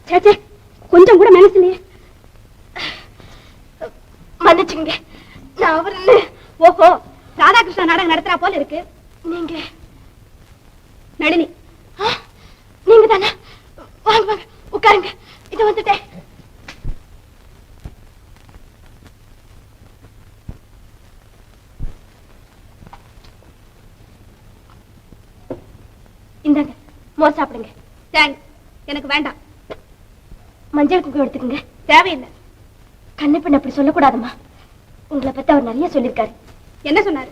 சேச்சே, கொஞ்சம் கூட மனசுலயே மன்னிச்சுங்க. நான் அவர் இல்ல. ஓஹோ, ராதாகிருஷ்ணன் நாடகம் நடத்துறா போல இருக்கு. நீங்க நளினி? நீங்க தானே? வாங்க வாங்க, உட்காருங்க. இது வந்துட்டேன். இந்தாங்க, மோர் சாப்பிடுங்க. தேங்க்ஸ், எனக்கு வேண்டாம். மஞ்சள் குங்குமம் எடுத்துக்கங்க. தேவையில்லை. கண்ணு பெண் அப்படி சொல்லக்கூடாதுமா. உங்களை பத்தி அவர் நிறைய சொல்லியிருக்காரு. என்ன சொன்னாரு?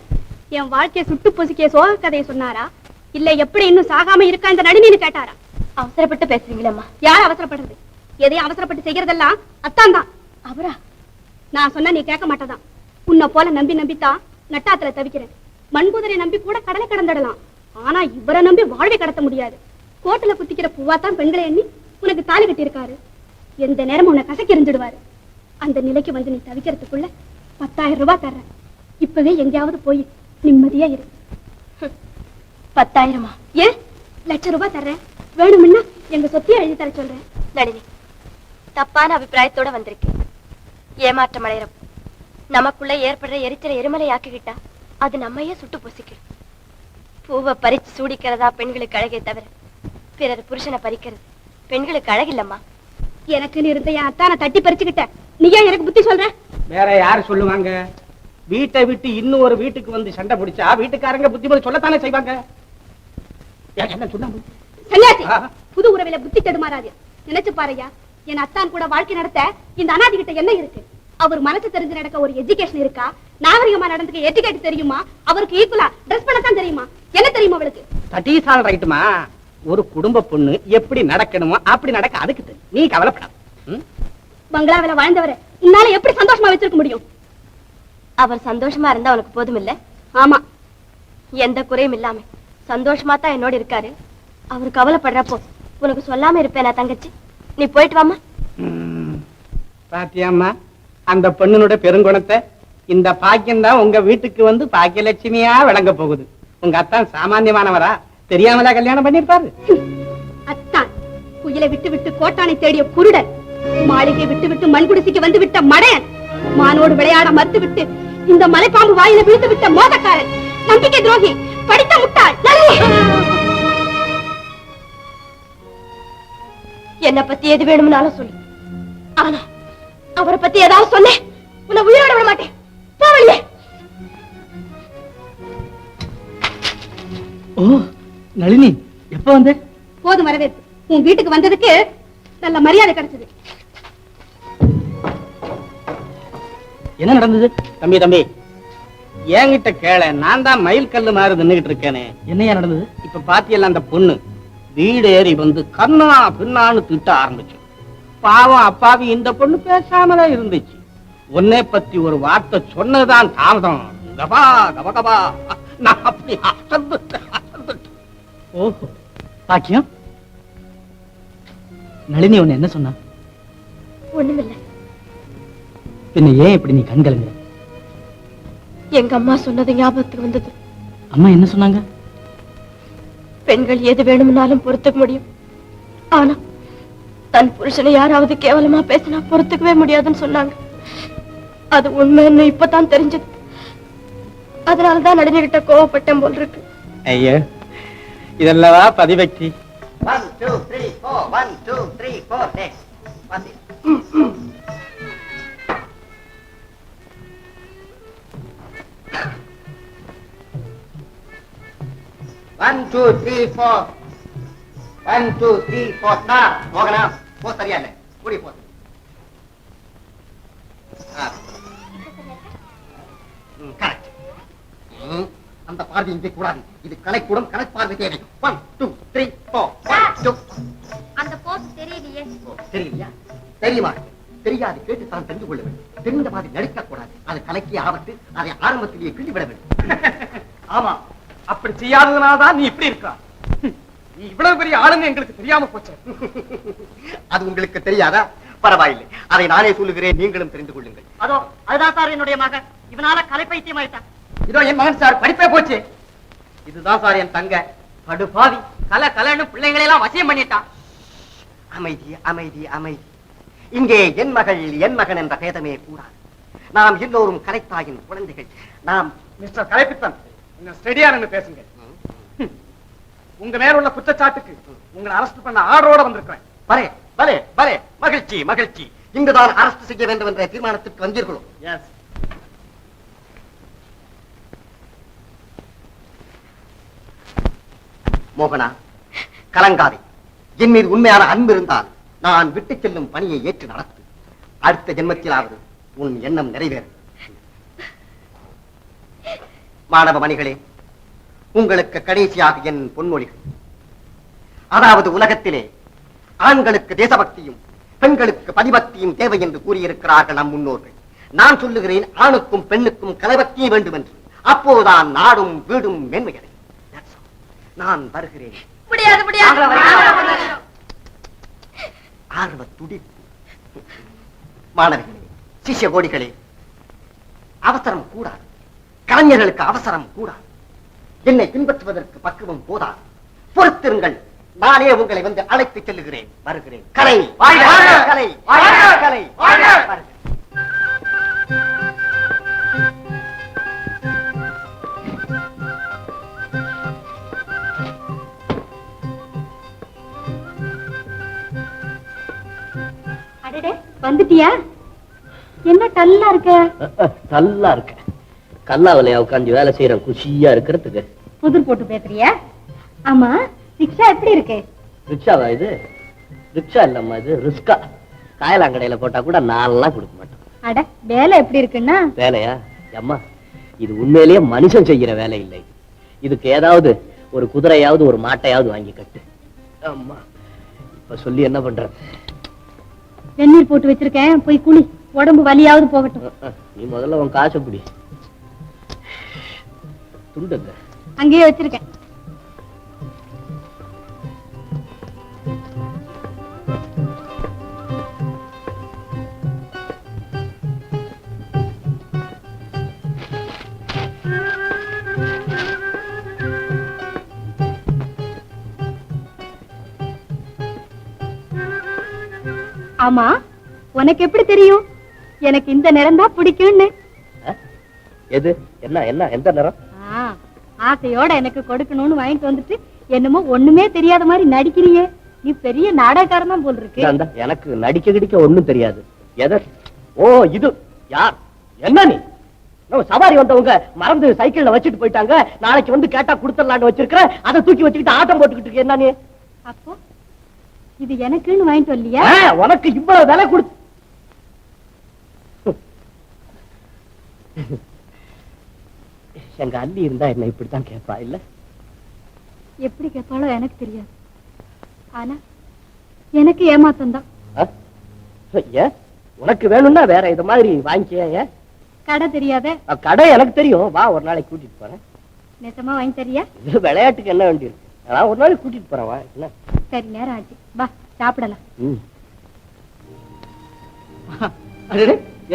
என் வாழ்க்கையை சுட்டு பொசுக்கிய சோக கதையை சொன்னாரா, இல்ல எப்படி இன்னும் சாகாம இருக்கா இந்த நளினின்னு கேட்டாரா? அவசரப்பட்டு பேசுறீங்களேம்மா. யார் அவசரப்படுறது? எதையும் அவசரப்பட்டு செய்யறதெல்லாம் அத்தான் தான். அவரா? நான் சொன்னா நீ கேட்க மாட்டதான். உன்னை போல நம்பி நம்பித்தான் நட்டாத்துல தவிக்கிறேன். மண்புதரை நம்பி கூட கடலை கடந்துடலாம். ஆனா இவரை நம்பி வாழ்வை கடத்த முடியாது. கோட்டுல குத்திக்கிற பூவாத்தான் பெண்களை எண்ணி உனக்கு தாலி கட்டி இருக்காரு. எந்த நேரம் உன்னை கசக்கி எரிஞ்சிடுவாரு. அந்த நிலைக்கு வந்து நீ தவிக்கிறதுக்குள்ள 10,000 ரூபாய் தர்றேன். இப்பவே எங்கேயாவது போய் நிம்மதியா இரு. 10,000? ஏன், ₹1,00,000 தர்றேன். வேணும்னா எங்க சொத்தையும் எழுதி தர சொல்றேன். நளினி, தப்பான அபிப்பிராயத்தோட வந்திருக்கு. ஏமாற்றம் அடையிறப்போ நமக்குள்ள ஏற்படுற எரிச்சலை எரிமலை ஆக்கிக்கிட்டா அது நம்மையே சுட்டு பொசிக்கிடும். பூவை பறிச்சு சூடிக்கிறதா பெண்களுக்கு அழகே தவிர பிறர் புருஷனை பறிக்கிறது பெண்களுக்கு அழகில்லம்மா. எனக்கு இருந்த என் அத்தான தட்டி பறிச்சுக்கிட்ட நீ ஏன் எனக்கு புத்தி சொல்ற? வேற யாரு சொல்லுவாங்க? வீட்டை விட்டு இன்னும் ஒரு வீட்டுக்கு வந்து சண்டை பிடிச்சா வீட்டுக்காரங்க புத்திமதி சொல்லத்தானே செய்வாங்க. என்ன சொன்னாங்க? சன்னியாசி, புது உறவில புத்தி தடுமாறாது. நினைச்சு பாருயா, என் அத்தான் கூட வாழ்க்கை நடத்த இந்த அனாதி கிட்ட என்ன இருக்கு? அவர் மனசு தெரிஞ்சு நடக்க ஒரு எஜுகேஷன் இருக்கா? நாகரிகமா நடந்துக்க எட்டிகேட் தெரியுமா? அவருக்கு ஈக்குவலா ட்ரெஸ் பண்ணத்தான் தெரியுமா? என்ன தெரியுமா அவளுக்கு? தட்டீசால் ரைட்டுமா. ஒரு குடும்ப பொண்ணு எப்படி நடக்கணுமோ அப்படி நடக்க அதுக்கு தெரியும். நீ கவலைப்படாத. பங்களாவில வாழ்ந்தவரை இன்னால எப்படி சந்தோஷமா வச்சிருக்க முடியும்? அவர் சந்தோஷமா இருந்தா அவனுக்கு போதும் இல்ல? ஆமா, எந்த குறையும் இல்லாம சந்தோஷமா தான் என்னோட இருக்காரு. அவரு கவலைப்படுறப்போ உனக்கு சொல்லாம இருப்பேனா தங்கச்சி? நீ போயிட்டு வாமா. பாத்தியாம்மா, அந்த பெண்ணுடைய பெருங்குணத்தை. இந்த பாக்கியம் தான் உங்க வீட்டுக்கு வந்து பாக்கியலட்சுமியா விளங்க போகுது. உங்க அத்தான் சாமான்யமானவரா? தெரியாமலா கல்யாணம் பண்ணிருப்பாரு? அத்தான் குயிலை விட்டு விட்டு கோட்டானை தேடிய குருடன், மாளிகை விட்டு விட்டு மண்குடிசைக்கு வந்து விட்ட மடையன், மானோடு விளையாட மறுத்து விட்டு இந்த மலைப்பாம்பு வாயில விழுந்து விட்ட மோதக்காரன், நம்பிக்கை துரோகி, படித்த முட்டாள். என்ன பத்தி எது வேணும்னாலும் சொல்லு. ஆனா அவரை பத்தி ஏதாவது சொன்னேன் உன்னை உயிரோட விட மாட்டேன். போவல்லே. ஓ நளினி, எப்ப வந்த? போதும் வரவேற்பு. உன் வீட்டுக்கு வந்ததுக்கு நல்ல மரியாதை கிடைச்சது. என்ன நடந்தது? தம்பி தம்பி, என்கிட்ட கேள. நான் தான் மயில் கல்லு மாதிரி நின்னுகிட்டு இருக்கேனே. என்னையா நடந்தது? இப்ப பாத்தியல்ல, அந்த பொண்ணு வீடு ஏறி வந்து கண்ணா பின்னான்னு திட்ட ஆரம்பிச்சு. பாவம் அப்பாவி இந்த பொண்ணு பேசாமதான் இருந்துச்சு. உன்னை பத்தி ஒரு வார்த்தை சொன்னதுதான் தாமதம். கபா கபகபா, நான் அப்படி அசந்துட்டேன். ஓஹோ, பாக்கியம். நளினி உன்னை என்ன சொன்னா? ஒண்ணுமில்லை. பின்ன ஏன் இப்படி நீ கண்கலங்க? எங்க அம்மா சொன்னது ஞாபகத்துக்கு வந்தது. அம்மா என்ன சொன்னாங்க? பெண்கள் எது வேணும்னாலும் பொறுத்துக்க முடியும், ஆனா தன் புருஷனை யாராவது கேவலமா பேசினா பொறுத்துக்கவே முடியாதுன்னு சொன்னாங்க. அது உண்மைன்னு இப்பதான் தெரிஞ்சது. அதனாலதான் நடுநிகிட்ட கோவப்பட்டேன் போல் இருக்கு. ஐயோ, இதெல்லவா பதிவக்தி. 1 2 3 4 1 2 3 4 next. 1 2 3 4 1 2 3 4 ஸ்டார்ட். போகனா போ, சரியா இல்ல கூடி போ. கரெக்ட். அந்த பார்வை இங்கே கூடாது. இது கலைக்கூடம், கலைப்பார்வை தேவை. 1 2 3 4 1 2. அந்த போஸ் தெரியலையே. தெரியலையா? தெரியுமா? தெரியாது, கேட்டு தான் தெரிந்து கொள்ள வேண்டும். தெரிந்த மாதிரி நடிக்க கூடாது. அது கலைக்கு ஆபத்து. அதை ஆரம்பத்திலேயே கிள்ளி விட வேண்டும். ஆமா, அப்படி செய்யாததுனாலதான் நீ இப்படி இருக்கா. நீ இவ்வளவு பெரிய ஆளுங்க எங்களுக்கு தெரியாம போச்சு. அது உங்களுக்கு தெரியாதா? பரவாயில்லை, அதை நானே சொல்லுகிறேன், நீங்களும் தெரிந்து கொள்ளுங்கள். அதோ அதுதான் சார் என்னுடைய மகன். இவனால கலை பைத்தியம் ஆயிட்டான். இதோ என் மகன் சார், படிப்பே போச்சு. இதுதான் சார் என் தங்க, படுபாவி. கலை கலைன்னு பிள்ளைங்களை எல்லாம் வசியம் பண்ணிட்டான். அமைதி அமைதி அமைதி. இங்கே என் மகள் என் மகன் என்ற பேதமே கூடாது. நாம் எல்லோரும் கலைத்தாயின் குழந்தைகள். நாம் மிஸ்டர் கலைப்பித்தன், கொஞ்சம் ஸ்டெடியா பேசுங்க. உங்க மேல உள்ள குற்றச்சாட்டுக்கு உங்களை அரெஸ்ட் பண்ண ஆர்டரோட வந்திருக்கிறேன். பலே பலே பலே, மகிழ்ச்சி மகிழ்ச்சி. இங்குதான் அரசு செய்ய வேண்டும் என்ற தீர்மானத்திற்கு வந்தீர்களோ? எஸ். மோகனா, கலங்காதே. என் மீது உண்மையான அன்பு இருந்தால் நான் விட்டு செல்லும் பணியை ஏற்று நடத்து. அடுத்த ஜென்மத்திலாவது உன் எண்ணம் நிறைவேறும். மாணவ மணிகளே, உங்களுக்கு கடைசியாக என் பொன்மொழிகள். அதாவது உலகத்திலே ஆண்களுக்கு தேசபக்தியும் பெண்களுக்கு பதிபக்தியும் தேவை என்று கூறியிருக்கிறார்கள் நம் முன்னோர்கள். நான் சொல்லுகிறேன், ஆணுக்கும் பெண்ணுக்கும் கலைபக்தியே வேண்டும் என்று. அப்போதுதான் நாடும் வீடும் மேன்மையடையும். நான் வருகிறேன். ஆர்வ துடிப்பு. மாணவர்களே, சிஷ்ய கோடிகளே, அவசரம் கூடாது. கலைஞர்களுக்கு அவசரம் கூடாது. என்னை பின்பற்றுவதற்கு பக்குவம் போதாது. பொறுத்திருங்கள், நானே உங்களை வந்து அழைத்து செல்லுகிறேன். வருகிறேன். கலை கலை கலை. வந்துட்டியா? என்ன டல்லா இருக்க? நல்லா இருக்க. கல்லாவிலையா உட்காந்து வேலை செய்யற குஷியா இருக்கிறதுக்கு. புதிர் போட்டு பேசுறியா? ஆமா, ரிக்ஷா எப்படி இருக்கு? ரிக்ஷாவா இது? ரிக்ஷா இல்லம்மா, இது ரிஸ்கா. காயலாங்கடையில போட்டா கூட நான்லாம் கொடுக்க மாட்டேன். அட, வேலை எப்படி இருக்குன்னா? வேலையா அம்மா, இது உண்மையிலேயே மனுஷன் செய்யற வேலை இல்லை. இதுக்கு ஏதாவது ஒரு குதிரையாவது ஒரு மாட்டையாவது வாங்கி கட்டு. அம்மா, இப்ப சொல்லி என்ன பண்ற? வெந்நீர் போட்டு வச்சிருக்கேன், போய் குளி. உடம்பு வலியாவது போகட்டும். நீ முதல்ல உன் காசை பிடி. துண்டுங்க அங்கேயே வச்சிருக்கேன். ஆமா, உனக்கு எப்படி தெரியும் எனக்கு இந்த நிறம் தான் பிடிக்கும்னு? எது? என்ன என்ன எந்த நிறம்? ஆசையோட எனக்கு கொடுக்கணும்னு வாங்கிட்டு வந்துட்டு என்னமோ ஒண்ணுமே தெரியாத மாதிரி நடிக்கிறியே. நீ பெரிய நாடகக்காரன் தான் போல் இருக்கு. எனக்கு நடிக்க கிடிக்க ஒண்ணும் தெரியாது. எத? ஓ, இது யார்? என்ன நீ? சவாரி வந்தவங்க மறந்து சைக்கிள்ல வச்சுட்டு போயிட்டாங்க. நாளைக்கு வந்து கேட்டா கொடுத்துடலான்னு வச்சிருக்கிற. அதை தூக்கி வச்சுக்கிட்டு ஆட்டம் போட்டுக்கிட்டு என்ன நீ? அப்போ இது எனக்குன்னு வாங்கிட்டு வரலையா? உனக்கு இவ்வளவு விலை கொடு. எங்க அள்ளி இருந்தா என்ன இப்படித்தான் கேட்பா இல்ல? எப்படி கேட்பாளோ எனக்கு தெரியாது. ஆனா எனக்கு ஏமாத்தம் தான். உனக்கு வேணும்னா வேற இது மாதிரி வாங்கிக்க. கடை தெரியாத? கடை எனக்கு தெரியும். வா, ஒரு நாளைக்கு கூட்டிட்டு போறேன். நெசமா வாங்கி தரியா? இது விளையாட்டுக்கு என்ன வேண்டி இருக்கு? நான் ஒரு நாளைக்கு கூட்டிட்டு போறேன். வா. என்ன? சரி, நேரம் ஆச்சு, வா சாப்பிடலாம்.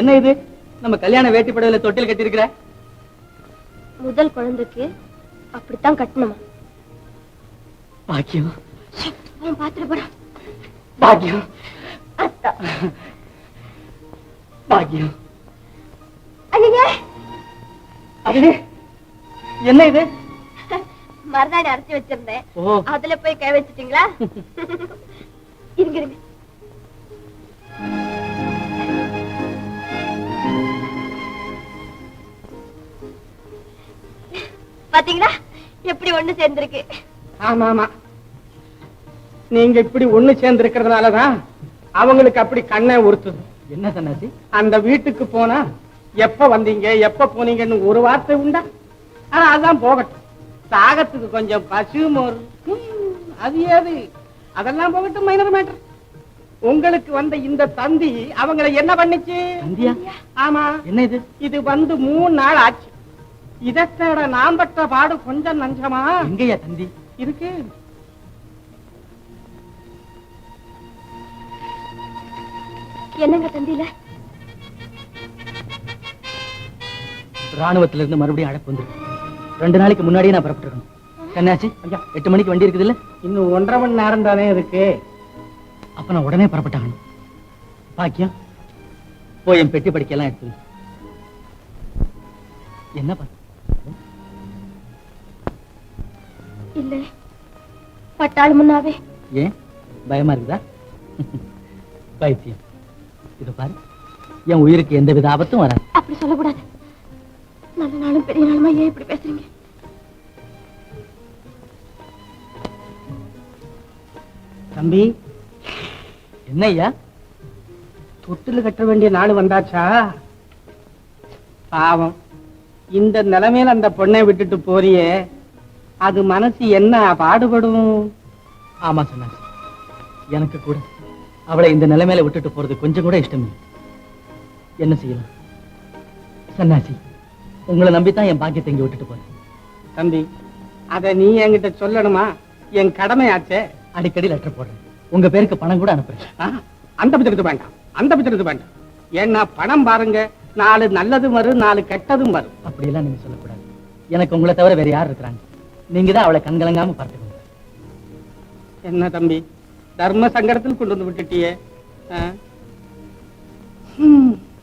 என்ன இது? நம்ம கல்யாண வேட்டி படகுல தொட்டில் கட்டி இருக்கிற? முதல் குழந்தைக்கு அப்படித்தான் கட்டணுமா? பாக்கியம். அவன் பாத்துட்டு போறான். பாக்கியம். பாக்கியம். ஐயே, என்ன இது? மருதாணி அரைச்சி வச்சிருந்தேன், அதுல போய் கை வச்சிட்டீங்களா? இருங்க இருங்க. பாத்தீங்களா எப்படி ஒண்ணு சேர்ந்திருக்கு? ஆமா ஆமா, நீங்க இப்படி ஒண்ணு சேர்ந்து இருக்கிறதுனாலதான் அவங்களுக்கு அப்படி கண்ணை உறுத்துது. என்ன சன்னாசி? அந்த வீட்டுக்கு போனா எப்ப வந்தீங்க எப்ப போனீங்கன்னு ஒரு வார்த்தை உண்டா? அதான் போகட்டும். சாகத்துக்கு கொஞ்சம் பசு மோர், அது ஏது, அதெல்லாம் போகட்டும், மைனர் மேட்டர். உங்களுக்கு வந்த இந்த தந்தி அவங்களை என்ன பண்ணிச்சு? ஆமா, என்ன இது? இது வந்து 3 நாள் ஆச்சு. இதோட நாம் பட்ட பாடு கொஞ்சம் நஞ்சமா? எங்கயா தந்தி இருக்கு? என்னங்க தந்தியில? ராணுவத்துல இருந்து மறுபடியும் அழைப்பு வந்துருக்கு. 2 நாளைக்கு முன்னாடியே நான் புறப்பட்டுருக்கணும். கண்ணாச்சி, ஐயா 8 மணிக்கு வண்டி இருக்குது இல்ல? இன்னும் 1.5 மணி நேரம் தானே இருக்கு. அப்ப நான் உடனே புறப்பட்டாங்க. பாக்கியம், போய் என் பெட்டி படிக்கலாம் எடுத்து. என்ன பண்ண? இல்ல, பட்டாள் முன்னாவே. ஏன் பயமா இருக்குதா? பைத்தியம், இத பாரு, என் உயிருக்கு எந்த வித ஆபத்தும் வராது. அப்படி சொல்லக்கூடாது. நல்ல நாளும் பெரிய நாளுமா ஏன் இப்படி பேசுறீங்க? தம்பி, என்ன ஐயா? தொட்டில் கட்ட வேண்டிய நாள் வந்தாச்சா? பாவம், இந்த நிலைமையில அந்த பொண்ணை விட்டுட்டு போறியே, அது மனசு என்ன பாடுபடும்? ஆமா சன்னாசி, எனக்கு கூட அவளை இந்த நிலைமையில விட்டுட்டு போறது கொஞ்சம் கூட இஷ்டம் இல்லை. என்ன செய்யலாம் சன்னாசி? உங்களை நம்பித்தான் என் பாக்கியத்தை இங்க விட்டுட்டு போறேன். தம்பி, அத நீ என்கிட்ட சொல்லணுமா? என் கடமையாச்சே. அடிக்கடி லெட்டர் போடுறேன், உங்க பேருக்கு பணம் கூட அனுப்புறேன். அந்த பத்திரத்து வேண்டாம், அந்த பத்திரத்து வேண்டாம். ஏன்னா பணம் பாருங்க, 4 நல்லதும் வரும், 4 கெட்டதும் வரும். அப்படியெல்லாம் நீங்க சொல்லக்கூடாது. எனக்கு உங்களை தவிர வேற யார் இருக்கிறாங்க? நீங்க தான் அவளை கண்கலங்காம பார்த்துக்கணும். என்ன தம்பி, தர்ம சங்கடத்தில் கொண்டு வந்து விட்டுட்டியே.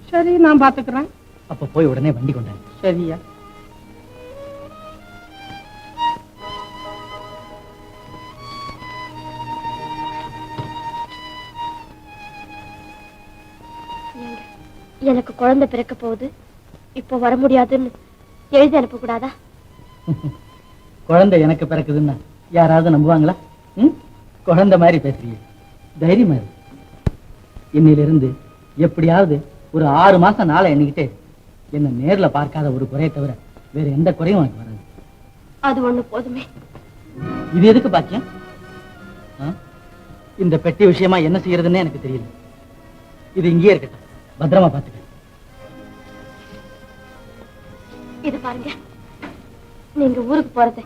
சரி, நான் பாத்துக்கிறேன். அப்ப போய் உடனே வண்டி கொண்டாங்க. சரியா? எனக்கு குழந்தை பிறக்க போகுது, இப்போ வர முடியாதுன்னு எழுதி அனுப்ப கூடாதா? குழந்தை எனக்கு பிறக்குதுன்னா யாராவது நம்புவாங்களா? குழந்தை மாதிரி பேசுறீங்க, தைரியமா இருக்கு. இன்னிலிருந்து எப்படியாவது ஒரு 6 மாசம் நாளை எண்ணிக்கிட்டே என்ன நேர்ல பார்க்காத ஒரு குறையை தவிர வேற எந்த குறையும் எனக்கு வராது. அது ஒண்ணு போதுமே. இது எதுக்கு பாக்கியம்? இந்த பெட்டி விஷயமா என்ன செய்யறதுன்னு எனக்கு தெரியல. இது இங்கேயே இருக்கட்டும், பத்திரமா பாத்துக்க. இது பாருங்க, நீங்க ஊருக்கு போறது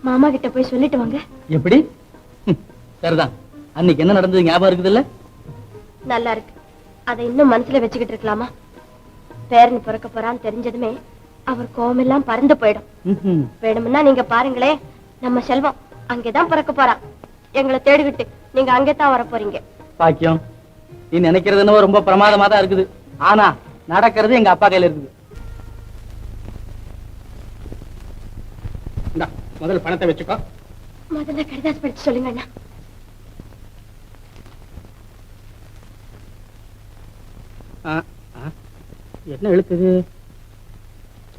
மாமா கிட்ட போய் சொல்லிட்டு வாங்க. எப்படி? சரிதான், அன்னைக்கு என்ன நடந்தது ஞாபகம் இருக்குது இல்ல? நல்லா இருக்கு. அதை இன்னும் மனசுல வச்சுக்கிட்டு இருக்கலாமா? பேரன் பிறக்க போறான்னு தெரிஞ்சதுமே அவர் கோவமெல்லாம் பறந்து போயிடும். வேணும்னா நீங்க பாருங்களே, நம்ம செல்வம் அங்கேதான் பிறக்க போறான். எங்களை தேடிக்கிட்டு நீங்க அங்கேதான் வர போறீங்க. பாக்கியம், நீ நினைக்கிறது என்னவோ ரொம்ப பிரமாதமா தான் இருக்குது. ஆனா நடக்கிறது எங்க அப்பா கையில இருக்குது. முதல்ல பணத்தை வச்சுக்கோ. முதல்ல கடிதாஸ் படிச்சு சொல்லுங்க அண்ணா. என்ன எழுத்துது?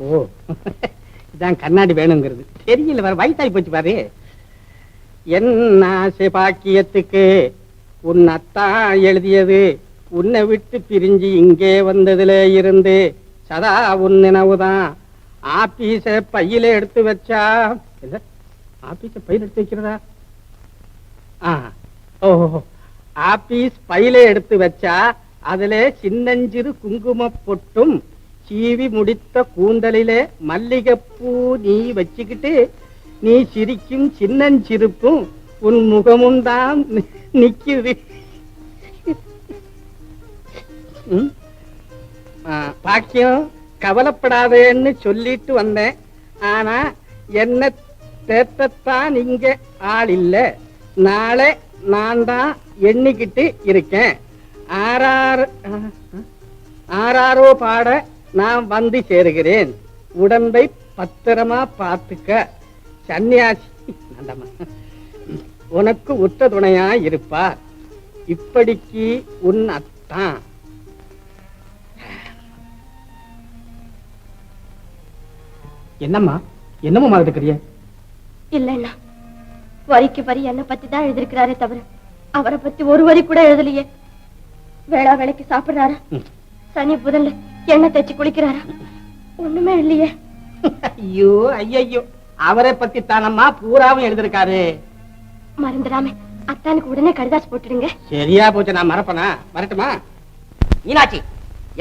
ஓ, இதான் கண்ணாடி வேணுங்கிறது. தெரியல, வேற வயசாகி போச்சு பாரு. என்ன ஆசை பாக்கியத்துக்கு உன் அத்தான் எழுதியது. உன்னை விட்டு பிரிஞ்சு இங்கே வந்ததுல இருந்து சதா உன் நினைவுதான். ஆபீஸ பையில எடுத்து வச்சா, ஆபீஸ பையில எடுத்து வைக்கிறதா? ஓ, ஆபீஸ் பையில எடுத்து வச்சா அதுல சின்னஞ்சிறு குங்கும பொட்டும் சீவி முடித்த கூந்தலிலே மல்லிகைப்பூ நீ வச்சுக்கிட்டு நீ சிரிக்கும் சின்னஞ்சிருப்பும் உன் முகமும் தான் நிக்குது. பாக்கியம், கவலைப்படாதேன்னு சொல்லிட்டு வந்தேன். ஆனா என்ன தேத்தத்தான் இங்க ஆள் இல்ல. நாளை நான் தான் எண்ணிக்கிட்டு இருக்கேன். ஆறாரோ பாட நான் வந்து சேருகிறேன். உடம்பை பத்திரமா பார்த்துக்க. சன்னியாசி உனக்கு உற்ற துணையா இருப்பார். இப்படிக்கு உன் அத்தான். என்னம்மா, என்னம்மா இருக்கிறிய? இல்லைன்னா வரிக்கு வரி என்ன பத்தி தான் எழுதிருக்கிறாரே தவிர அவரை பத்தி ஒரு வரி கூட எழுதலையே. வேளா வேலைக்கு சாப்பிடுறாரா? சனி புதன்ல எண்ணெய் தேய்ச்சி குளிக்கிறாரா? ஒண்ணுமே இல்லையே. ஐயோ ஐயோ, அவரை பத்தி தானம்மா பூராவும் எழுதிருக்காரு. மறந்துடாம அத்தானுக்கு உடனே கடிதாஸ் போட்டுடுங்க. சரியா போச்சு, நான் மறப்பனா? வரட்டுமா? மீனாட்சி,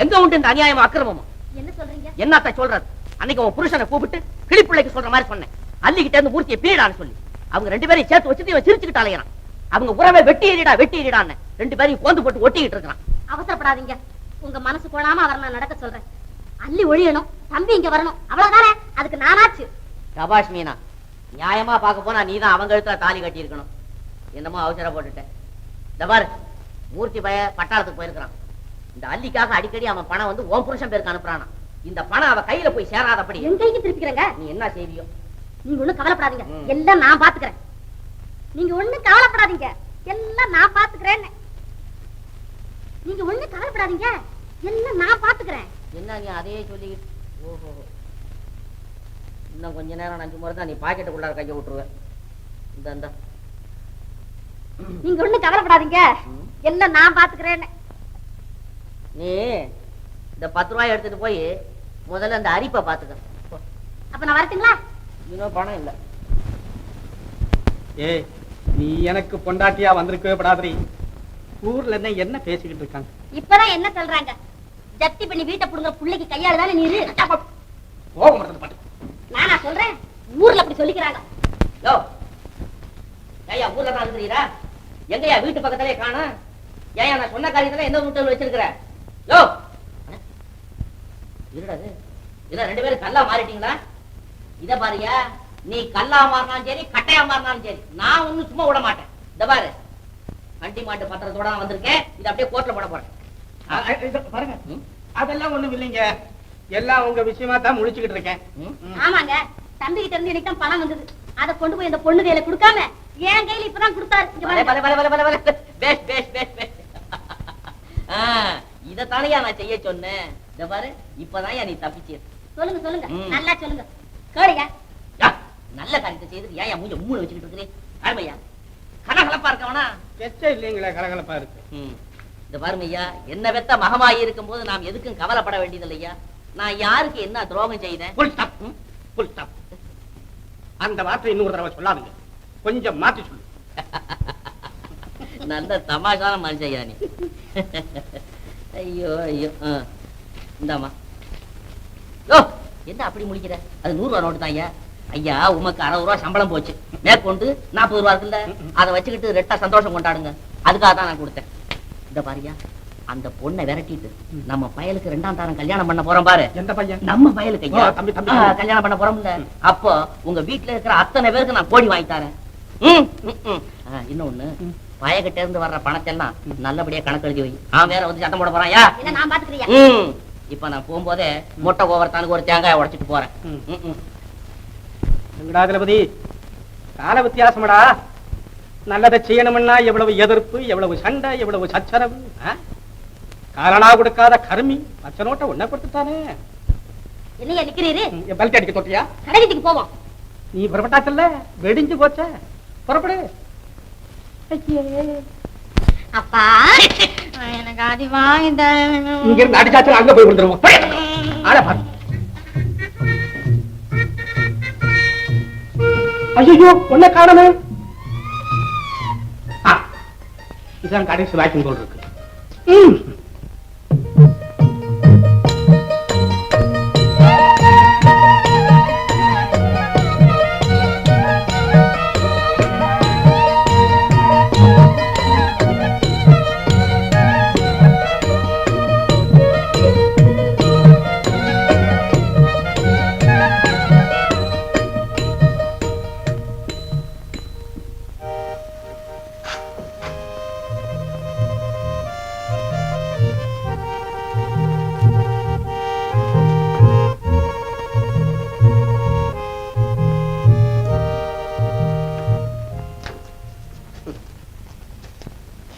எங்க உண்டு இந்த அநியாயம் அக்கிரமமா? என்ன சொல்றீங்க? என்னத்த சொல்றது? அன்னைக்கு உன் புருஷனை கூப்பிட்டு கிளிப்பிள்ளைக்கு சொல்ற மாதிரி சொன்னேன். அள்ளிக்கிட்ட இருந்து மூர்த்தியை பீடான்னு சொல்லி அவங்க 2 பேரையும் சேர்த்து வச்சுட்டு இவன் சிரிச்சுக்கிட்டு அலையறான். அவங்க உறவை வெட்டி எறிடான்னு 2 பேரையும் கோந்து போட்டு ஒட்டிக்கிட்டு இருக்கான். அவசரப்படாதீங்க, உங்க மனசு போடாம அவர் நான் நடக்க சொல்றேன். அள்ளி ஒழியணும், தம்பி இங்க வரணும், அவ்வளவுதானே. அதுக்கு நானாச்சு. சபாஷ் மீனா, நியாயமா பார்க்க போனா நீதான் அவங்க இடத்துல தாலி கட்டி இருக்கணும். என்னமோ அவசர போட்டுட்டேன். இந்த பாரு, மூர்த்தி பய பட்டாளத்துக்கு போயிருக்கிறான். இந்த அல்லிக்காக அடிக்கடி அவன் பணம் வந்து ஓம் புருஷன் பேருக்கு அனுப்புறானா. இந்த பணம் அவ கையில போய் சேராதபடி என் கைக்கு திருப்பிக்கிறேங்க. நீ என்ன செய்வியோ? நீங்க ஒண்ணும் கவலைப்படாதீங்க, எல்லாம் நான் பாத்துக்கிறேன். நீங்க ஒண்ணும் கவலைப்படாதீங்க, எல்லாம் நான் பாத்துக்கிறேன். நீங்க ஒண்ணும் கவலைப்படாதீங்க, எல்லாம் நான் பாத்துக்கிறேன். என்ன நீ அதையே சொல்லிக்கிட்டு? ஓஹோ, இன்னும் கொஞ்ச நேரம் நான் சும்மா தான் நீ பாக்கெட்டுக்குள்ளார கையை விட்டுருவேன். இந்த நீங்க ஒண்ணும் கவலைப்படாதீங்க, எல்லாம் நான் பாத்துக்கிறேன். நீ இந்த 10 ரூபாய் எடுத்துட்டு போய் முதல்ல அந்த அரிப்பை பாத்துக்க. அப்ப நான் வரட்டுங்களா? இன்னும் பணம் இல்ல. ஏய், நீ எனக்கு பொண்டாட்டியா வந்திருக்கவே படாதீ. ஊர்ல என்ன பேசிக்கிட்டு இருக்காங்க? இப்பதான் என்ன சொல்றாங்க? ஜப்தி பண்ணி வீட்டை புடுங்க புள்ளைக்கு கையாளுதானே நீரு. கோபம் வருது பாட்டு. நானா சொல்றேன்? ஊர்ல அப்படி சொல்லிக்கிறாங்க. யோ, ஏயா ஊர்ல தான் இருக்கிறீரா? எங்கயா வீட்டு பக்கத்திலே காணோம்? ஏயா நான் சொன்ன காரியத்துல எந்த வீட்டுல வச்சிருக்கிற? யோ, இருடாது. இத 2 பேரும் கல்லா மாறிட்டீங்களா? இத பாரியா, நீ கல்லா மாறினாலும் சரி கட்டையா மாறினாலும் சரி நான் ஒண்ணும் சும்மா விட மாட்டேன். இத பாரு, வண்டி மாட்டு பத்திரத்தோட நான் வந்திருக்கேன். இத அப்படியே கோர்ட்ல போட போறேன். பாருங்க, அதெல்லாம் ஒண்ணும் இல்லைங்க. எல்லாம் உங்க விஷயமா தான் முழிச்சுக்கிட்டு இருக்கேன். ஆமாங்க, தம்பி கிட்ட இருந்து எனக்கு தான் பணம் வந்தது. அதை கொண்டு போய் இந்த பொண்ணு கையில கொடுக்காம என் கையில இப்பதான் கொடுத்தாரு. பேஸ் பேஸ் பேஸ் பேஸ். இதத்தானையா நான் செய்ய சொன்னேன். இத பாரு, இப்பதான் நீ தப்பிச்சு. சொல்லுங்க சொல்லுங்க, நல்லா சொல்லுங்க. கேளுங்க. நல்ல காரியத்தை செய்து ஏன் மூஞ்ச மூணு வச்சுக்கிட்டு இருக்கிறேன்? ஆமையா கலகலப்பா இருக்கவனா? வெச்ச இல்லைங்களே, கலகலப்பா இருக்கு. இந்த பாருமையா, என்ன பெத்த மகமாயி இருக்கும் போது நாம் எதுக்கும் கவலைப்பட வேண்டியது இல்லையா? நான் யாருக்கு என்ன துரோகம் செய்தேன்? அந்த வார்த்தை இன்னொரு தடவை சொல்லாதுங்க, கொஞ்சம் மாத்தி சொல்லு. நல்ல தமாஷான மனுஷையா நீ. ஐயோ ஐயோ. இந்தாமா. யோ, என்ன அப்படி முடிக்கிற? அது 100 ரூபா நோட்டு தான் ஐயா. ஐயா, உமக்கு 60 ரூபா சம்பளம் போச்சு, மேற்கொண்டு 40 ரூபா இருக்குல்ல, அதை வச்சுக்கிட்டு ரெட்டா சந்தோஷம் கொண்டாடுங்க. அதுக்காக தான் நான் கொடுத்தேன். இந்த பாரியா, அந்த பொண்ணை விரட்டிட்டு நம்ம பயலுக்கு 2ஆம் தாரம் கல்யாணம் பண்ண போறோம் பாரு. எந்த பையன்? நம்ம பயலுக்கு ஐயா தம்பி கல்யாணம் பண்ண போறோம்ல. அப்போ உங்க வீட்டுல இருக்கிற அத்தனை பேருக்கு நான் கோடி வாங்கி தரேன். இன்னொன்னு, பயகிட்ட இருந்து வர்ற பணத்தை எல்லாம் நல்லபடியா கணக்கு எழுதி வை. அவன் வேற வந்து சத்தம் போட போறான். இல்ல நான் பாத்துக்கிறியா? இப்ப நான் போகும்போதே மொட்டை கோவரத்தானுக்கு ஒரு தேங்காய் உடைச்சிட்டு போறேன். வெங்கடாதிபதி, கால வித்தியாசமடா. நல்லதை செய்யணும்னா எவ்வளவு எதிர்ப்பு, எவ்வளவு சண்டை, எவ்வளவு சச்சரவு. காரணா கொடுக்காத கருமி பச்சை நோட்டை ஒன்ன கொடுத்துட்டானே. என்னையா நிக்கிறீரு? பல்ட்டி அடிக்க தோட்டியா? கடைக்கு போவோம். நீ புறப்பட்டாச்சல்ல, வெடிஞ்சு போச்ச. புறப்படு. அப்பா, எனக்கு அடி வாங்கி தரணும். இங்க இருந்து அடிச்சாச்சு அங்க போய் விழுந்துருவோம். ஆளை பாரு. ஐயோ, ஒன்ன காணமே. இதான் கடைசி வாக்கிங் போல் இருக்கு.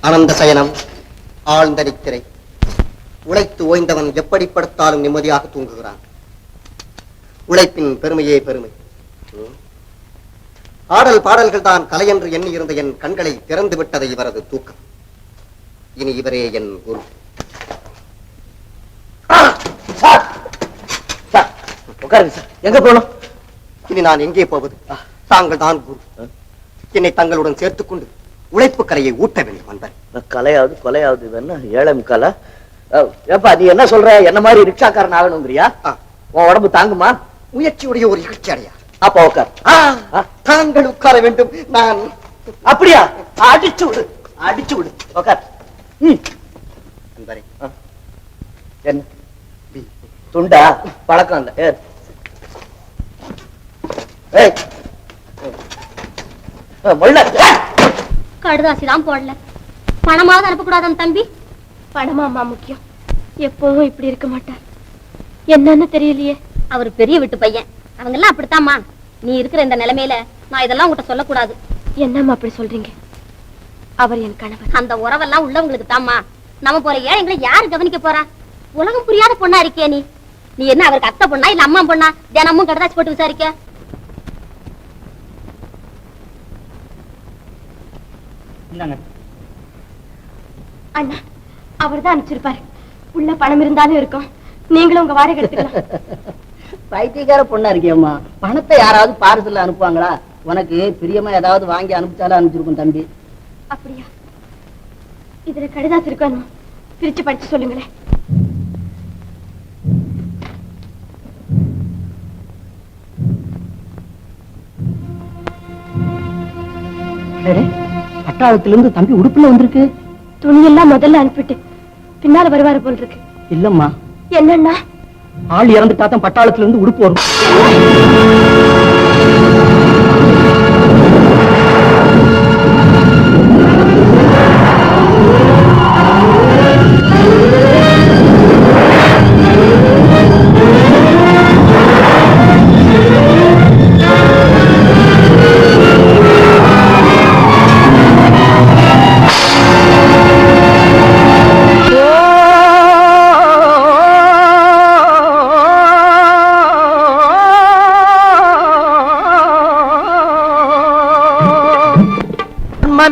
அனந்த சயனம், ஆழ்ந்த நித்திரை. உழைத்து ஓய்ந்தவன் எப்படி படுத்தாலும் நிம்மதியாக தூங்குகிறான். உழைப்பின் பெருமையே பெருமை. ஆடல் பாடல்கள் தான் கலை என்று எண்ணி இருந்த என் கண்களை திறந்து விட்டது இவரது தூக்கம். இனி இவரே என் குரு. எங்க போனோம்? இனி நான் எங்கே போவது? தாங்கள் தான் குரு. என்னை தங்களுடன் சேர்த்துக் கொண்டு உழைப்பு கரையை ஊட்ட வேண்டும் அன்பர். கலையாவது கொலையாவது என்ன ஏழம் கலை? ஏப்பா, நீ என்ன சொல்ற? என்ன மாதிரி ரிக்ஷாக்காரன் ஆகணுங்கிறியா? உன் உடம்பு தாங்குமா? முயற்சியுடைய ஒரு இகழ்ச்சி அடையா. அப்பா உட்கார். தாங்கள் உட்கார வேண்டும். நான் அப்படியா? அடிச்சு விடு, அடிச்சு விடு. உட்கார். அன்பரே, என்ன துண்டா? பழக்கம் இல்ல. கடுதாசி தான் போடல. பணமாவது அனுப்பக்கூடாதான் தம்பி? பணமா அம்மா முக்கியம்? எப்பவும் இப்படி இருக்க மாட்டார். என்னன்னு தெரியலையே. அவர் பெரிய வீட்டு பையன், அவங்க எல்லாம் அப்படித்தாம்மா. நீ இருக்கிற இந்த நிலைமையில நான் இதெல்லாம் உங்ககிட்ட சொல்லக்கூடாது. என்னம்மா அப்படி சொல்றீங்க? அவர் என் கணவர். அந்த உறவெல்லாம் உள்ளவங்களுக்கு தாம்மா. நம்ம போற ஏழைங்களை யாரு கவனிக்க போறா? உலகம் புரியாத பொண்ணா இருக்கே நீ. நீ என்ன அவருக்கு அத்தை பொண்ணா இல்ல அம்மா பொண்ணா? தினமும் கடதாச்சு போட்டு விசாரிக்க. அண்ணா, அவர் தான் அனுப்பிச்சிருப்பாரு. உள்ள பணம் இருந்தாலும் இருக்கும். நீங்களும் உங்க வாடகை எடுத்துக்கலாம். பைத்தியக்கார பொண்ணா இருக்கியம்மா. பணத்தை யாராவது பார்சல்ல அனுப்புவாங்களா? உனக்கு பிரியமா ஏதாவது வாங்கி அனுப்பிச்சாலும் அனுப்பிச்சிருக்கும் தம்பி. அப்படியா? இதுல கடிதாசு இருக்கணும், பிரிச்சு படிச்சு சொல்லுங்களேன். பட்டாளத்திலிருந்து தம்பி உடுப்புல வந்திருக்கு. துணியெல்லாம் முதல்ல அனுப்பிட்டு பின்னால வருவாரு போல் இருக்கு. இல்லம்மா, என்னன்னா ஆள் இறந்துட்டாதான் பட்டாளத்துல இருந்து உடுப்பு வரும்.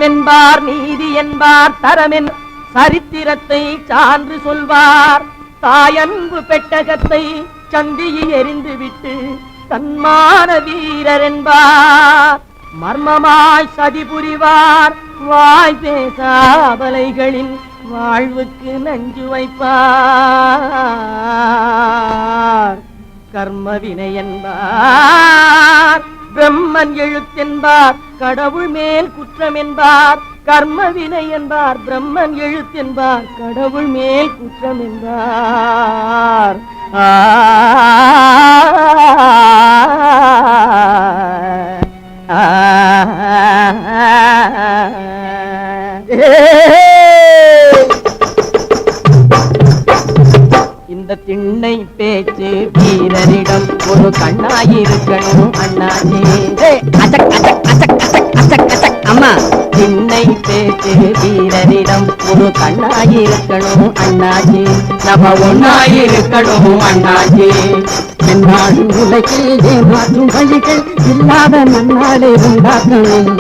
என்பார், நீதி என்பார், தரமென் சரித்திரத்தை சான்று சொல்வார். தாயன்பு பெட்டகத்தை சந்தியில் எரிந்து விட்டு தன்மான வீரர் என்பார். மர்மமாய் சதி புரிவார், வாய் பேசாபலைகளின் வாழ்வுக்கு நஞ்சு வைப்பார். கர்ம வினை என்பார், பிரம்மன் எழுத்தென்பார், கடவுள் மேல் குற்றம் என்பார். கர்ம வினை என்பார், பிரம்மன் எழுத்தென்பார், கடவுள் மேல் குற்றம் என்பார். இந்த திண்ணை பேச்சு வீரரிடம் ஒரு கண்ணாயிருக்கணும் அண்ணாச்சி. அம்மா, திண்ணை பேச்சு வீரரிடம் ஒரு கண்ணாயிருக்கணும் அண்ணாச்சி. நம்ம ஒன்னாயிருக்கணும் அண்ணாச்சி. என்னாடு உலகில் ஏமாற்றும் வழிகள் இல்லாத நன்னாளை உண்டாக்கணும்.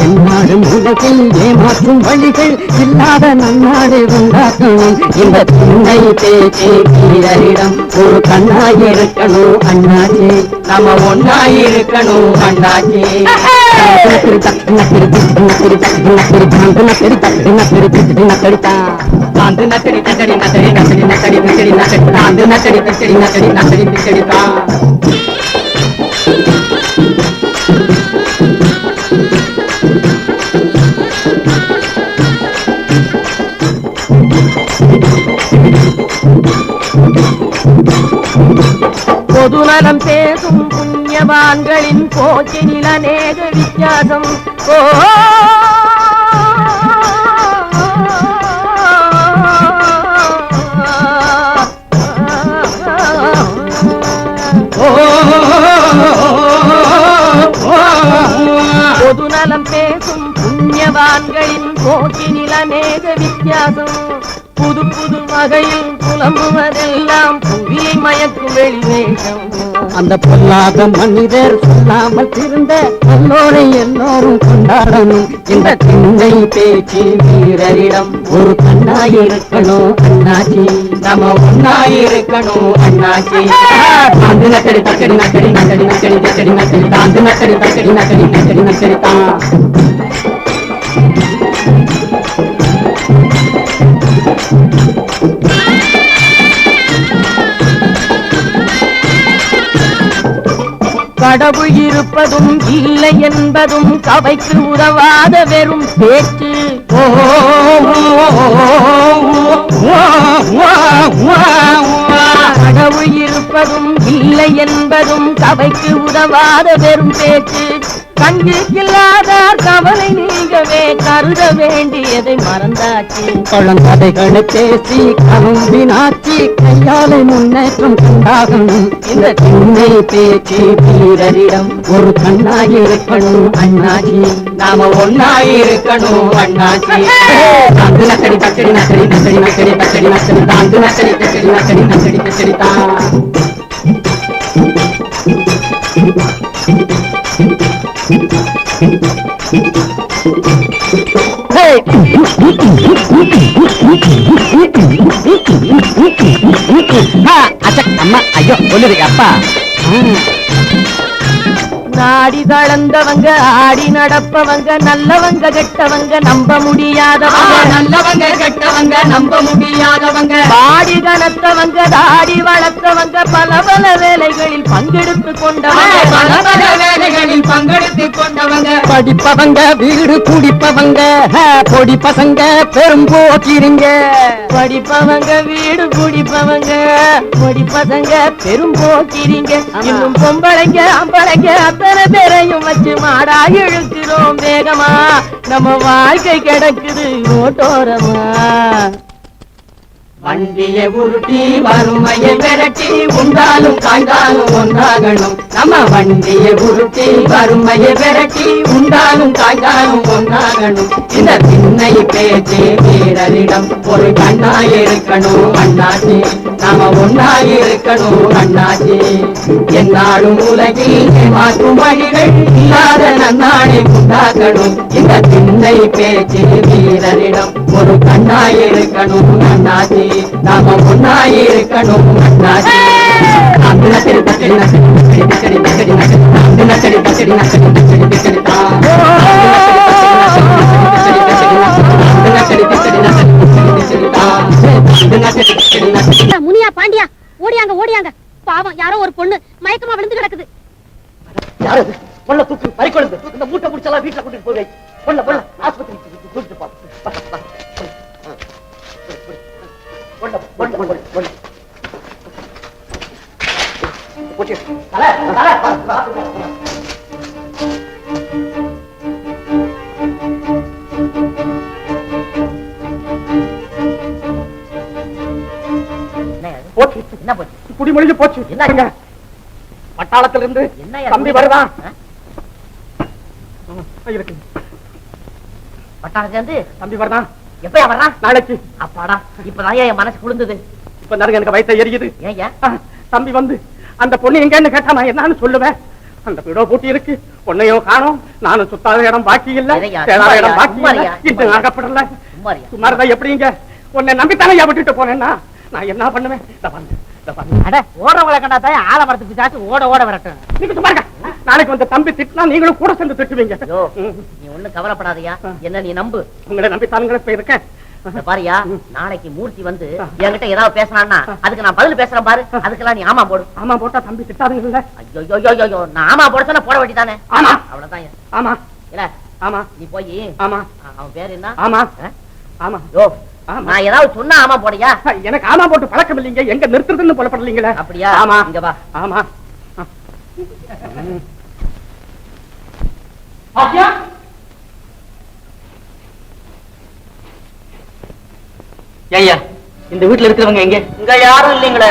என்னாடு உலகில் ஏமாற்றும் வழிகள் இல்லாத நன்னாளை உண்டாக்கணும். இந்த திண்ணை பேச்சு வீரரிடம் ஒரு கண்ணாயிருக்கணும் அண்ணாச்சி. நம்ம ஒன்னாயிருக்கணும் அண்ணாச்சி. பொதுநலம் பேசும் புண்ணியவான்களின் போக்கினில் அநேக வித்தியாசம். பொதுநலம் பேசும் புண்ணியவான்களின் போக்கினில் அநேக வித்தியாசம். புது புது வகையில் புலம்புவதெல்லாம் புவியை மயக்கும் வெளிவேஷம். அந்த பொல்லாத மனிதர் சொல்லாமல் திருந்த எல்லோரை எல்லோரும் கொண்டாடணும். இந்த திண்ணை பேச்சு வீரரிடம் ஒரு கண்ணாயிருக்கணும் அண்ணாச்சி. நம்ம ஒன்னாயிருக்கணும் அண்ணாச்சி. தாந்து நக்கடி தக்கடி நக்கடி நக்கடி நக்கடி நக்கடி நக்கடி தாந்து நக்கடி தக்கடி நக்கடி நக்கடி நக்கடி தான். கடவுள் இருப்பதும் இல்லை என்பதும் சபைக்கு உதவாத வெறும் பேச்சு. கடவுள் இருப்பதும் இல்லை என்பதும் சபைக்கு உதவாத வெறும் பேச்சு. கஞ்சிக்கில்லாதார் கவலை நீங்கவே கருத வேண்டியதை மறந்தாச்சு. குழந்தைகளை பேசி கலம்பினாச்சு, கையாலை முன்னேற்றம் உண்டாகணும். இந்த திண்ணை பேச்சு வீரரிடம் ஒரு கண்ணாயிருக்கணும் அண்ணாச்சி. நாம ஒன்னாயிருக்கணும் அண்ணாச்சி. தாந்து நக்கடி தக்கடி நக்கடி நக்கடி நக்கடி தக்கடி நக்கடி தாந்து நக்கடி தக்கடி நக்கடி நக்கடி தக்கடி தான். அம்மா ஐயோ சொல்லுங்க அப்பா. நாடி தளர்ந்தவங்க ஆடி நடப்பவங்க நல்லவங்க கெட்டவங்க நம்ப முடியாதவங்க. நல்லவங்க கெட்டவங்க நம்ப முடியாதவங்க. பாடி கனத்தவங்க தாடி வளர்த்தவங்க பல பல வேலைகளில் பங்கெடுத்து கொண்டவங்க. பல பல வேலைகளில் பங்கெடுத்து கொண்டவங்க. படிப்பவங்க வீடு குடிப்பவங்க பொடி பசங்க பெரும்போக்கிருங்க. படிப்பவங்க வீடு குடிப்பவங்க பொடி பசங்க பெரும்போக்கிருங்க. இன்னும் பொம்பளைங்க அம்பளைங்க அத்தனை பேரையும் வச்சு மாடா இழுக்கிறோம் வேகமா. நம்ம வாழ்க்கை கிடக்குது ரோட்டோரமா. வண்டியை உருட்டி வறுமையை விரட்டி உண்டாலும் காய்ந்தாலும் ஒன்றாகணும். நம்ம வண்டியை உருட்டி வறுமையை விரட்டி உண்டாலும் காய்ந்தாலும் ஒன்றாகணும். இந்த திண்ணை பேச்சு வீரரிடம் ஒரு கண்ணாயிருக்கணும் அண்ணாச்சி. நாம ஒன்னாயிருக்கணும் அண்ணாச்சி. என்னாலும் உலகில் மாற்றும் வழிகள் இல்லாத நன்னாளை உண்டாக்கணும். இந்த திண்ணை பேச்சு வீரரிடம் ஒரு கண்ணாயிருக்கணும் அண்ணாச்சி. நாம ஒன்னாயிருக்கணும் அண்ணாச்சி. அந்த நக்கடி தக்கடி நக்கடி நக்கடி நக்கடி நக்கடி அந்த நக்கடி தக்கடி நக்கடி நக்கடி நக்கடி தான். முனியா பாண்டியா ஓடியாங்க ஓடியாங்க. பாவம் யாரோ ஒரு பொண்ணு மயக்கமா விழுந்து கிடக்குது. யாரு அது? பொண்ண தூக்கு பறிக்கொழுந்து இந்த மூட்டை முடிச்செல்லாம் வீட்டுல கூட்டிட்டு போய் பொண்ண பொண்ண ஆஸ்பத்திரி கூட்டிட்டு போ. என்ன போச்சு? குடிமொழிஞ்சு போச்சு. என்ன பட்டாளத்துல இருந்து என்ன தம்பி வருவான். பட்டாளத்துல தம்பி வருதான். எப்பயா வர்றான்? நாளைக்கு. அப்பாடா இப்பதான் என் மனசு குளிர்ந்தது. இப்ப நேரம் எனக்கு வயசை எரியுது. ஏய்யா தம்பி வந்து அந்த பொண்ணு எங்கன்னு கேட்டா நான் என்னன்னு சொல்லுவேன். அந்த வீடோ பூட்டி இருக்கு, பொண்ணையோ காணோம். நானும் சுத்தாத இடம் பாக்கி இல்ல, தேடாத இடம் பாக்கி இல்ல. இது நாகப்படல. சுமார்தான் எப்படிங்க உன்னை நம்பித்தானே விட்டுட்டு போனேன்னா நான் என்ன பண்ணுவேன்? ஓடுறவங்களை கண்டா தான் ஆலமரத்துக்கு சாச்சு ஓட ஓட வரட்டும். நீங்க சும்மா நாளைக்கு வந்து தம்பி திட்டினா நீங்களும் கூட சேர்ந்து திட்டுவீங்க. நீ ஒண்ணும் கவலைப்படாதயா, என்ன நீ நம்பு. உங்களை நம்பித்தானுங்களே போயிருக்கேன். பாரியா நாளைக்கு மூர்த்தி வந்து என்கிட்ட ஏதாவது பேசினான்னா அதுக்கு நான் பதில் பேசுறேன் பாரு. அதுக்கெல்லாம் நீ ஆமா போடு. ஆமா போட்டா தம்பி திட்டாதுங்கல்ல. ஐயோ நான் ஆமா போட சொன்னா போட வேண்டியதானே. ஆமா அவ்வளவுதான். ஆமா இல்ல ஆமா நீ போய் ஆமா அவன் பேரு என்ன? ஆமா ஆமா யோ நான் ஏதாவது சொன்னா ஆமா போடையா? எனக்கு ஆமா போட்டு பழக்கம் இல்லைங்க. எங்க நிறுத்துறதுன்னு புலப்படலீங்களே. அப்படியா? ஆமா இங்க வா. ஆமா ஐயா இந்த வீட்டுல இருக்கிறவங்க எங்க? இங்க யாரும் இல்லைங்களே.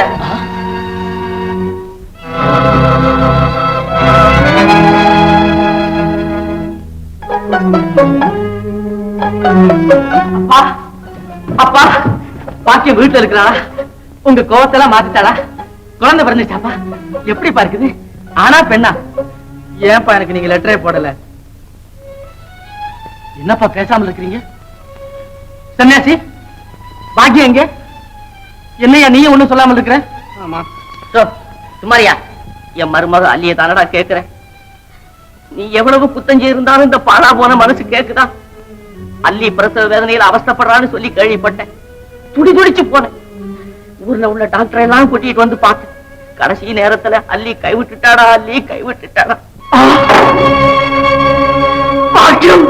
அப்பா அப்பா பாக்கியம் வீட்டுல இருக்கிறாளா? உங்க கோவத்தெல்லாம் மாத்திட்டாளா? குழந்தை பிறந்துச்சாப்பா? எப்படி பார்க்குது? ஆனா பெண்ணா? ஏன்பா எனக்கு நீங்க லெட்டரே போடல? என்னப்பா பேசாமல் இருக்கிறீங்க? சன்னியாசி பாக்கியம் எங்க? என்னையா நீயும் ஒண்ணும் சொல்லாமல் இருக்கிற? ஆமா சுமாரியா என் மருமக அல்லிய தானடா கேக்குறேன். நீ எவ்வளவு குத்தஞ்சி இருந்தாலும் இந்த பாழா போன மனசு கேக்குதா? அல்லி பிரசவ வேதனையில அவஸ்தப்படுறான்னு சொல்லி கேள்விப்பட்டேன். துடி துடிச்சு போனேன். ஊர்ல உள்ள டாக்டர் எல்லாம் கூட்டிட்டு வந்து பார்த்தேன். கடைசி நேரத்துல அல்லி கைவிட்டுட்டாடா, அல்லி கைவிட்டுட்டாடா. பாக்கியம்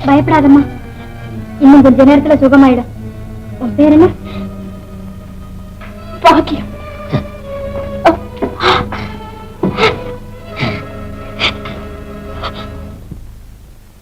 பயப்படாதம்மா, இன்னும் கொஞ்ச நேரத்துல சுகமாயிடும். உன் பேர் என்ன?